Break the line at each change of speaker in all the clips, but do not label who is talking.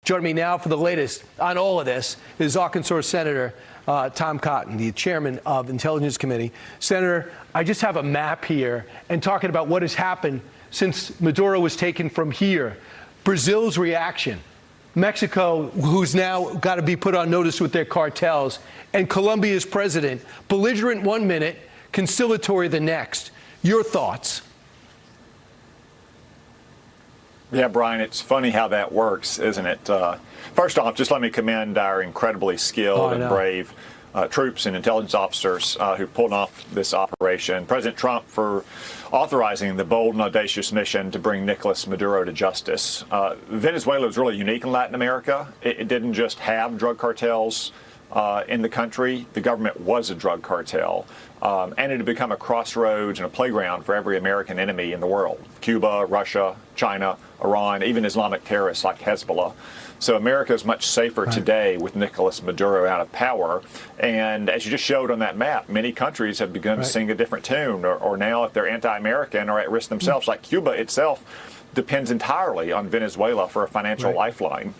Joining me now for the latest on all of this is Arkansas Senator Tom Cotton, the chairman of Intelligence Committee. Senator, I just have a map here and talking about what has happened since Maduro was taken from here. Brazil's reaction, Mexico, who's now got to be put on notice with their cartels, and Colombia's president, belligerent one minute, conciliatory the next. Your thoughts?
Yeah, Brian, it's funny how that works, isn't it? First off, just let me commend our incredibly skilled and brave troops and intelligence officers who pulled off this operation. President Trump for authorizing the bold and audacious mission to bring Nicolas Maduro to justice. Venezuela was really unique in Latin America. It didn't just have drug cartels in the country. The government was a drug cartel. And it had become a crossroads and a playground for every American enemy in the world. Cuba, Russia, China, Iran, even Islamic terrorists like Hezbollah. So America is much safer today with Nicolas Maduro out of power. And as you just showed on that map, many countries have begun to sing a different tune, or now if they're anti-American or at risk themselves, like Cuba itself depends entirely on Venezuela for a financial lifeline.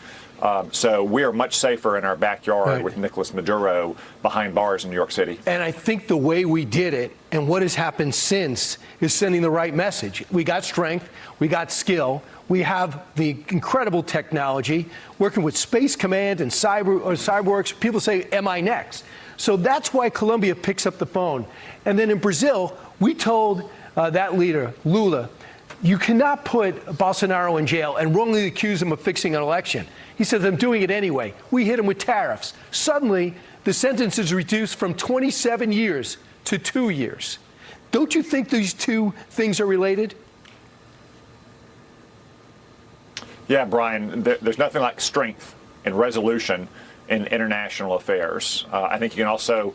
So we are much safer in our backyard with Nicolas Maduro behind bars in New York City.
And I think the way we did it and what has happened since is sending the right message. We got strength, we got skill, we have the incredible technology, working with Space Command and cyberworks. People say, am I next? So that's why Colombia picks up the phone. And then in Brazil, we told that leader, Lula, you cannot put Bolsonaro in jail and wrongly accuse him of fixing an election. He says, I'm doing it anyway. We hit him with tariffs. Suddenly, the sentence is reduced from 27 years to 2 years. Don't you think these two things are related?
Yeah, Brian, there's nothing like strength and resolution in international affairs. I think you can also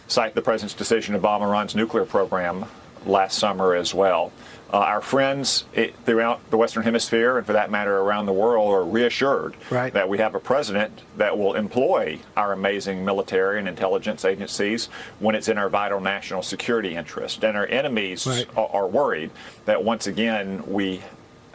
cite the president's decision to bomb Iran's nuclear program last summer as well. Our friends throughout the Western Hemisphere, and for that matter around the world, are reassured that we have a president that will employ our amazing military and intelligence agencies when it's in our vital national security interest. And our enemies are worried that once again we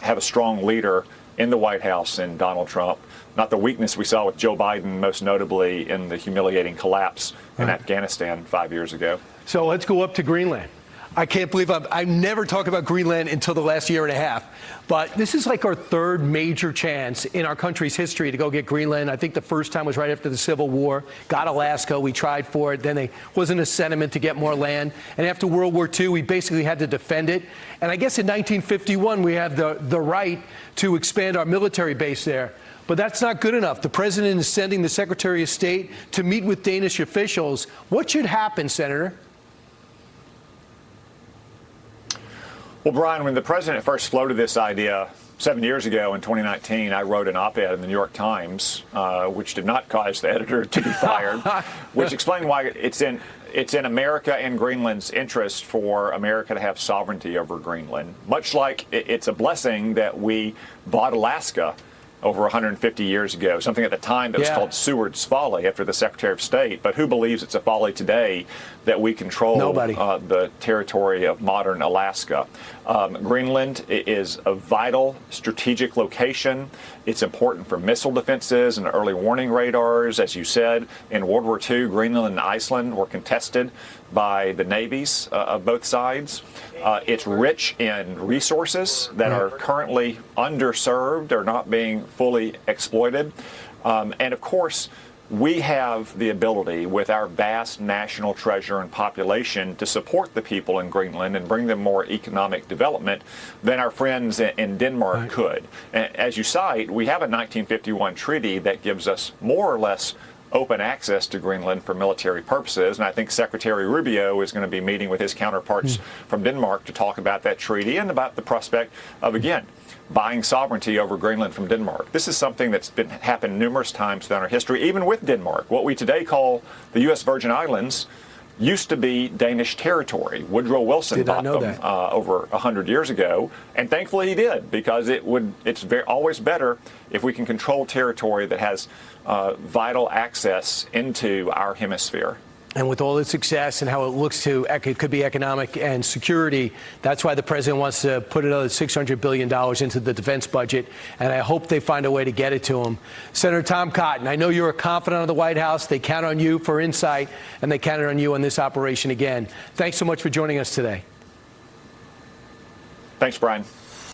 have a strong leader in the White House in Donald Trump, not the weakness we saw with Joe Biden, most notably in the humiliating collapse in Afghanistan 5 years ago.
So let's go up to Greenland. I can't believe I've never talked about Greenland until the last year and a half. But this is like our third major chance in our country's history to go get Greenland. I think the first time was right after the Civil War. Got Alaska. We tried for it. Then there wasn't a sentiment to get more land. And after World War II, we basically had to defend it. And I guess in 1951, we have the right to expand our military base there. But that's not good enough. The president is sending the Secretary of State to meet with Danish officials. What should happen, Senator?
Well, Brian, when the president first floated this idea 7 years ago in 2019, I wrote an op-ed in the New York Times, which did not cause the editor to be fired, which explained why it's in America and Greenland's interest for America to have sovereignty over Greenland, much like it's a blessing that we bought Alaska over 150 years ago, something at the time that was called Seward's Folly after the Secretary of State. But who believes it's a folly today that we control the territory of modern Alaska? Greenland is a vital strategic location. It's important for missile defenses and early warning radars. As you said, in World War II, Greenland and Iceland were contested by the navies of both sides. It's rich in resources that are currently underserved or not being fully exploited. And of course, we have the ability with our vast national treasure and population to support the people in Greenland and bring them more economic development than our friends in Denmark could. As you cite, we have a 1951 treaty that gives us more or less open access to Greenland for military purposes. And I think Secretary Rubio is going to be meeting with his counterparts from Denmark to talk about that treaty and about the prospect of, again, buying sovereignty over Greenland from Denmark. This is something that's happened numerous times in our history, even with Denmark. What we today call the U.S. Virgin Islands used to be Danish territory. Woodrow Wilson bought them over 100 years ago, and thankfully he did, because it's always better if we can control territory that has vital access into our hemisphere.
And with all its success and how it looks to, it could be economic and security, that's why the president wants to put another $600 billion into the defense budget, and I hope they find a way to get it to him. Senator Tom Cotton, I know you're a confidant of the White House. They count on you for insight, and they counted on you on this operation again. Thanks so much for joining us today.
Thanks, Brian.